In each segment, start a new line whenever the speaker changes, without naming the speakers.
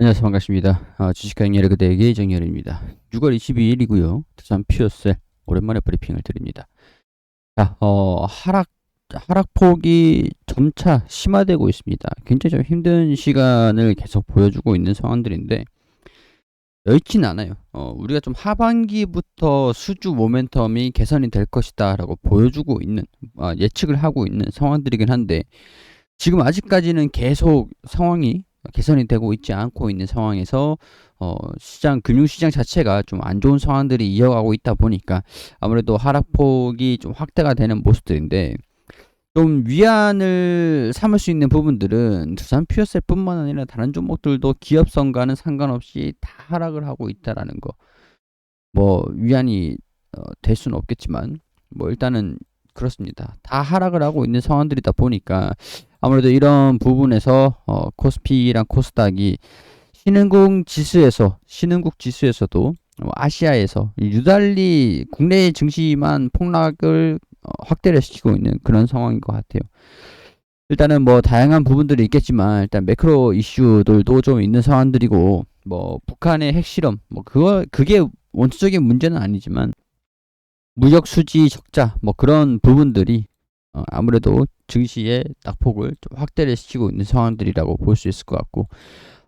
안녕하세요. 반갑습니다. 주식가 영열의 그대에게 정열입니다. 6월 22일이고요. 두산 퓨어셀 오랜만에 브리핑을 드립니다. 자, 하락폭이 점차 심화되고 있습니다. 굉장히 좀 힘든 시간을 계속 보여주고 있는 상황들인데 여의치는 않아요. 우리가 좀 하반기부터 수주 모멘텀이 개선이 될 것이다 라고 보여주고 있는, 예측을 하고 있는 상황들이긴 한데 지금 아직까지는 계속 상황이 개선이 되고 있지 않고 있는 상황에서 금융시장 자체가 좀 안 좋은 상황들이 이어가고 있다 보니까 아무래도 하락폭이 좀 확대가 되는 모습들인데, 좀 위안을 삼을 수 있는 부분들은 두산 퓨어셀뿐만 아니라 다른 종목들도 기업성과는 상관없이 다 하락을 하고 있다라는 거. 뭐 위안이 될 수는 없겠지만 뭐 일단은 그렇습니다. 다 하락을 하고 있는 상황들이다 보니까 아무래도 이런 부분에서 코스피랑 코스닥이 신흥국 지수에서도 아시아에서 유달리 국내 증시만 폭락을 확대를 시키고 있는 그런 상황인 것 같아요. 일단은 뭐 다양한 부분들이 있겠지만 일단 매크로 이슈들도 좀 있는 상황들이고, 뭐 북한의 핵실험 그게 원초적인 문제는 아니지만 무역 수지 적자 뭐 그런 부분들이 아무래도 증시의 낙폭을 좀 확대를 시키고 있는 상황들이라고 볼 수 있을 것 같고,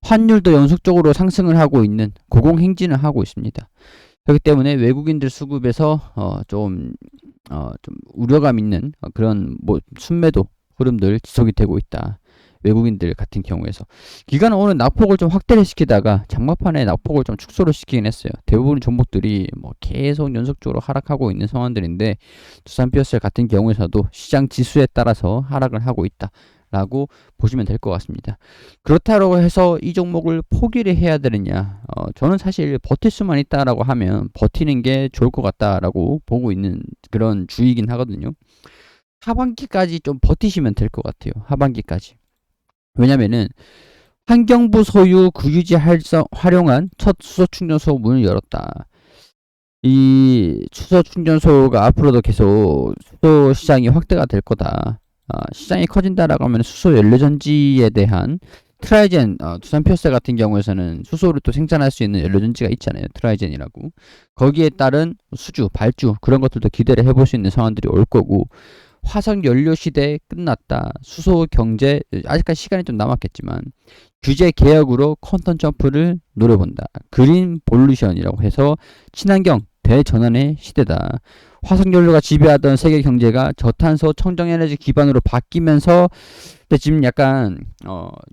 환율도 연속적으로 상승을 하고 있는 고공행진을 하고 있습니다. 그렇기 때문에 외국인들 수급에서 좀 우려감 있는 그런 뭐 순매도 흐름들 지속이 되고 있다. 외국인들 같은 경우에서 기관은 오늘 낙폭을 좀 확대를 시키다가 장마판에 낙폭을 좀 축소를 시키긴 했어요. 대부분 종목들이 뭐 계속 연속적으로 하락하고 있는 상황들인데 두산 퓨어셀 같은 경우에서도 시장 지수에 따라서 하락을 하고 있다 라고 보시면 될 것 같습니다. 그렇다고 해서 이 종목을 포기를 해야 되느냐, 저는 사실 버틸 수만 있다라고 하면 버티는 게 좋을 것 같다라고 보고 있는 그런 주의긴 하거든요. 하반기까지 좀 버티시면 될 것 같아요. 하반기까지. 왜냐면은 환경부 소유 구유지 활용한 첫 수소 충전소 문을 열었다. 이 수소 충전소가 앞으로도 계속 수소 시장이 확대가 될 거다. 시장이 커진다라고 하면 수소 연료전지에 대한 트라이젠, 두산 퓨어셀 같은 경우에서는 수소를 또 생산할 수 있는 연료전지가 있잖아요. 트라이젠이라고. 거기에 따른 수주, 발주 그런 것들도 기대를 해볼 수 있는 상황들이 올 거고, 화석 연료 시대 끝났다. 수소 경제 아직까지 시간이 좀 남았겠지만 규제 개혁으로 퀀텀 점프를 노려본다. 그린 볼루션이라고 해서 친환경 대전환의 시대다. 화석 연료가 지배하던 세계 경제가 저탄소 청정 에너지 기반으로 바뀌면서, 근데 지금 약간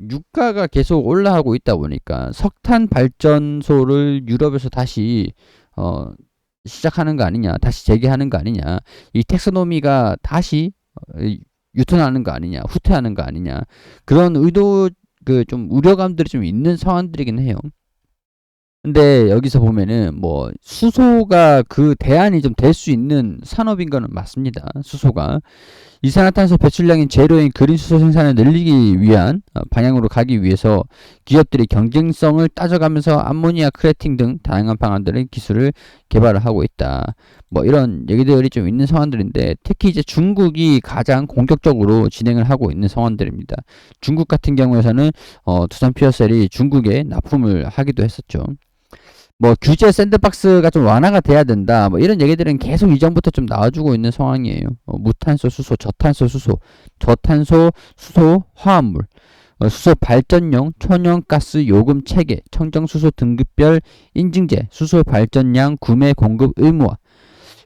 유가가 계속 올라가고 있다 보니까 석탄 발전소를 유럽에서 다시 시작하는 거 아니냐, 다시 재개하는 거 아니냐, 이 텍소노미가 다시 유턴하는 거 아니냐, 후퇴하는 거 아니냐, 그런 의도 좀 우려감들이 좀 있는 상황들이긴 해요. 근데 여기서 보면은 뭐 수소가 그 대안이 좀 될 수 있는 산업인 거는 맞습니다. 수소가 이산화탄소 배출량인 제로인 그린 수소 생산을 늘리기 위한 방향으로 가기 위해서 기업들이 경쟁성을 따져가면서 암모니아 크래팅 등 다양한 방안들의 기술을 개발을 하고 있다. 뭐 이런 얘기들이 좀 있는 상황들인데, 특히 이제 중국이 가장 공격적으로 진행을 하고 있는 상황들입니다. 중국 같은 경우에서는 두산 퓨어셀이 중국에 납품을 하기도 했었죠. 뭐 규제 샌드박스가 좀 완화가 돼야 된다, 뭐 이런 얘기들은 계속 이전부터 좀 나와주고 있는 상황이에요. 무탄소 수소, 저탄소 수소, 수소 화합물, 수소 발전용 천연가스 요금 체계, 청정수소 등급별 인증제, 수소 발전량 구매 공급 의무화,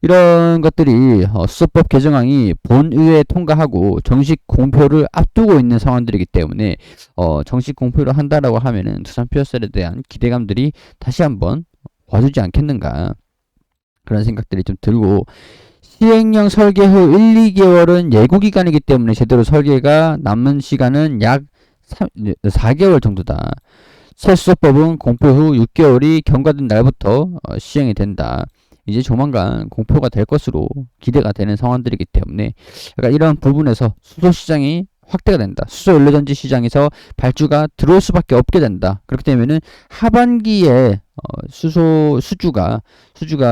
이런 것들이 수소법 개정안이 본의회 통과하고 정식 공표를 앞두고 있는 상황들이기 때문에 정식 공표를 한다라고 하면은 두산 퓨어셀에 대한 기대감들이 다시 한번 와주지 않겠는가, 그런 생각들이 좀 들고, 시행령 설계 후 1, 2개월은 예고 기간이기 때문에 제대로 설계가 남은 시간은 약 4개월 정도다. 새 수소법은 공표 후 6개월이 경과된 날부터 시행이 된다. 이제 조만간 공표가 될 것으로 기대가 되는 상황들이기 때문에 약간 이런 부분에서 수소 시장이 확대가 된다. 수소 연료전지 시장에서 발주가 들어올 수밖에 없게 된다. 그렇기 때문에 하반기에 수주가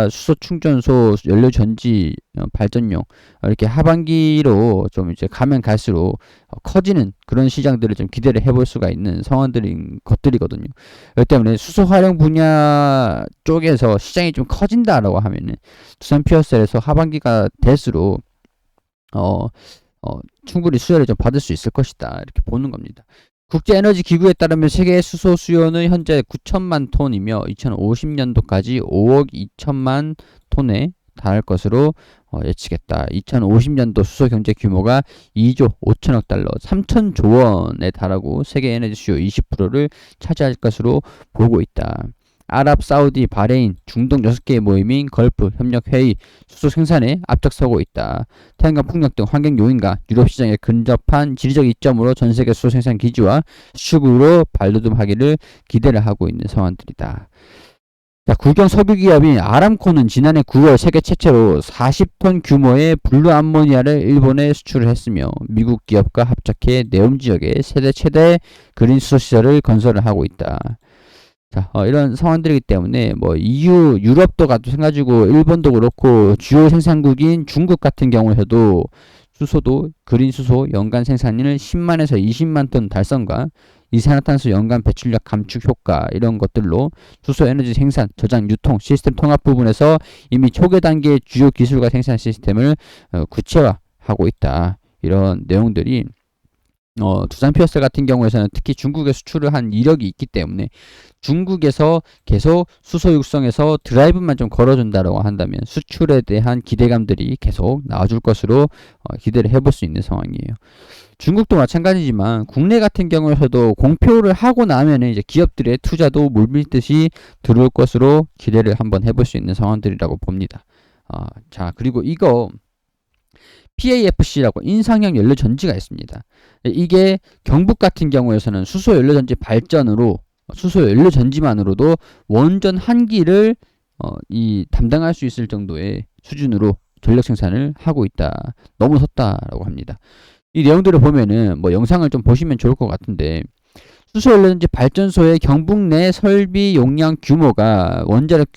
수소 충전소, 연료 전지, 발전용 이렇게 하반기로 좀 이제 가면 갈수록 커지는 그런 시장들을 좀 기대를 해볼 수가 있는 상황들인 것들이거든요. 그렇기 때문에 수소 활용 분야 쪽에서 시장이 좀 커진다라고 하면은 두산 퓨어셀에서 하반기가 될수록 어, 충분히 수혜를 좀 받을 수 있을 것이다, 이렇게 보는 겁니다. 국제에너지기구에 따르면 세계 수소 수요는 현재 9천만 톤이며 2050년도까지 5억 2천만 톤에 달할 것으로 예측했다. 2050년도 수소 경제 규모가 2조 5천억 달러, 3천조 원에 달하고 세계 에너지 수요 20%를 차지할 것으로 보고 있다. 아랍, 사우디, 바레인, 중동 6개의 모임인 걸프 협력회의 수소 생산에 앞장서고 있다. 태양광 풍력 등 환경 요인과 유럽 시장에 근접한 지리적 이점으로 전 세계 수소 생산 기지와 수출국으로 발돋움하기를 기대를 하고 있는 상황들이다. 자, 국영 석유 기업인 아람코는 지난해 9월 세계 최초로 40톤 규모의 블루 암모니아를 일본에 수출을 했으며 미국 기업과 합작해 네옴 지역에 세계 최대 그린 수소 시설을 건설을 하고 있다. 자, 이런 상황들이기 때문에 뭐 EU, 유럽도 마찬가지고 일본도 그렇고 주요 생산국인 중국 같은 경우에도 수소도 그린 수소 연간 생산을 10만에서 20만 톤 달성과 이산화탄소 연간 배출력 감축 효과 이런 것들로 수소 에너지 생산, 저장, 유통, 시스템 통합 부분에서 이미 초기 단계의 주요 기술과 생산 시스템을 구체화하고 있다. 이런 내용들이 두산 퓨어셀 같은 경우에서는 특히 중국에 수출을 한 이력이 있기 때문에 중국에서 계속 수소 육성에서 드라이브만 좀 걸어준다라고 한다면 수출에 대한 기대감들이 계속 나와줄 것으로 기대를 해볼 수 있는 상황이에요. 중국도 마찬가지지만 국내 같은 경우에서도 공표를 하고 나면 이제 기업들의 투자도 물밀듯이 들어올 것으로 기대를 한번 해볼 수 있는 상황들이라고 봅니다. 자, 그리고 이거 PAFC라고 인상형 연료 전지가 있습니다. 이게 경북 같은 경우에서는 수소 연료 전지 발전으로 수소 연료 전지만으로도 원전 한 기를 담당할 수 있을 정도의 수준으로 전력 생산을 하고 있다. 넘어섰다라고 합니다. 이 내용들을 보면은 뭐 영상을 좀 보시면 좋을 것 같은데 수소연료전지 발전소의 경북 내 설비 용량 규모가 원자력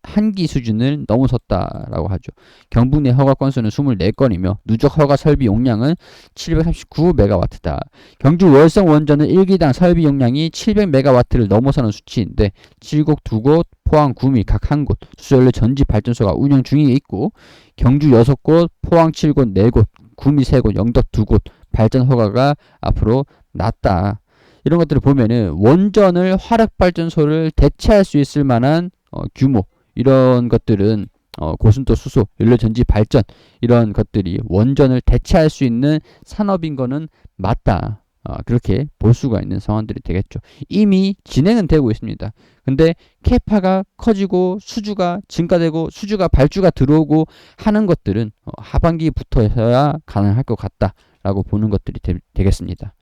한 기 수준을 넘어섰다라고 하죠. 경북 내 허가 건수는 24건이며 누적 허가 설비 용량은 739메가와트다. 경주 월성 원전은 1기당 설비 용량이 700메가와트를 넘어서는 수치인데 7곳 2곳, 포항, 구미 각 한 곳 수소연료 전지 발전소가 운영 중에 있고 경주 6곳, 포항 7곳 4곳, 구미 3곳, 영덕 2곳 발전 허가가 앞으로 났다. 이런 것들을 보면은 원전을 화력발전소를 대체할 수 있을 만한 규모 이런 것들은 고순도 수소, 연료전지 발전 이런 것들이 원전을 대체할 수 있는 산업인 거는 맞다. 그렇게 볼 수가 있는 상황들이 되겠죠. 이미 진행은 되고 있습니다. 근데 캐파가 커지고 수주가 증가되고 수주가 발주가 들어오고 하는 것들은 하반기부터야 가능할 것 같다라고 보는 것들이 되겠습니다.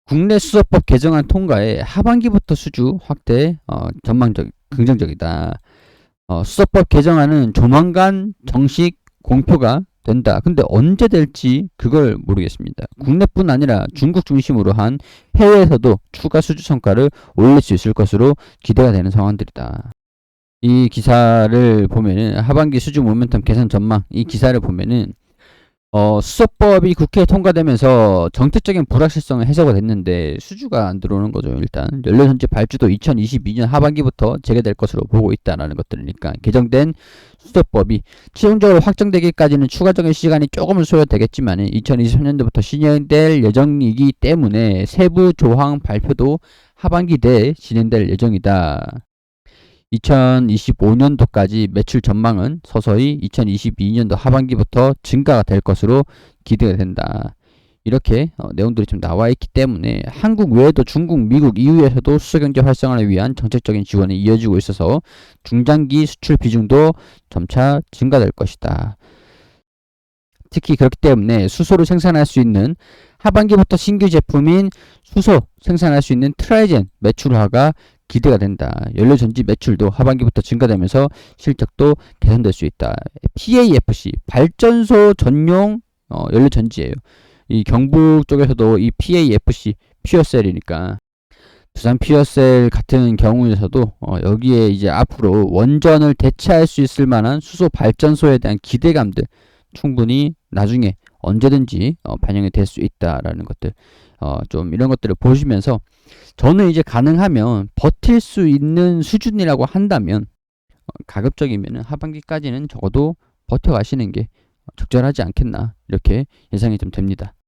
국내 수소법 개정안 통과에 하반기부터 수주 확대 긍정적이다. 수소법 개정안은 조만간 정식 공표가 된다. 근데 언제 될지 그걸 모르겠습니다. 국내뿐 아니라 중국 중심으로 한 해외에서도 추가 수주 성과를 올릴 수 있을 것으로 기대가 되는 상황들이다. 이 기사를 보면은 하반기 수주 모멘텀 개선 전망 이 기사를 보면은 수소법이 국회에 통과되면서 정책적인 불확실성은 해소가 됐는데 수주가 안 들어오는 거죠. 일단 연료전지 발주도 2022년 하반기부터 재개될 것으로 보고 있다라는 것들이니까 개정된 수소법이 최종적으로 확정되기까지는 추가적인 시간이 조금은 소요되겠지만 2023년도부터 시행될 예정이기 때문에 세부 조항 발표도 하반기 내에 진행될 예정이다. 2025년도까지 매출 전망은 서서히 2022년도 하반기부터 증가가 될 것으로 기대가 된다. 이렇게 내용들이 좀 나와 있기 때문에 한국 외에도 중국, 미국, EU에서도 수소경제 활성화를 위한 정책적인 지원이 이어지고 있어서 중장기 수출 비중도 점차 증가될 것이다. 특히 그렇기 때문에 수소를 생산할 수 있는 하반기부터 신규 제품인 수소 생산할 수 있는 트라이젠 매출화가 기대가 된다. 연료전지 매출도 하반기부터 증가되면서 실적도 개선될 수 있다. PAFC 발전소 전용 연료전지예요. 이 경북 쪽에서도 이 PAFC 퓨어셀이니까 두산 퓨어셀 같은 경우에서도 여기에 이제 앞으로 원전을 대체할 수 있을 만한 수소 발전소에 대한 기대감들 충분히 나중에 언제든지 반영이 될 수 있다라는 것들 좀 이런 것들을 보시면서 저는 이제 가능하면 버틸 수 있는 수준이라고 한다면 가급적이면 하반기까지는 적어도 버텨가시는 게 적절하지 않겠나 이렇게 예상이 좀 됩니다.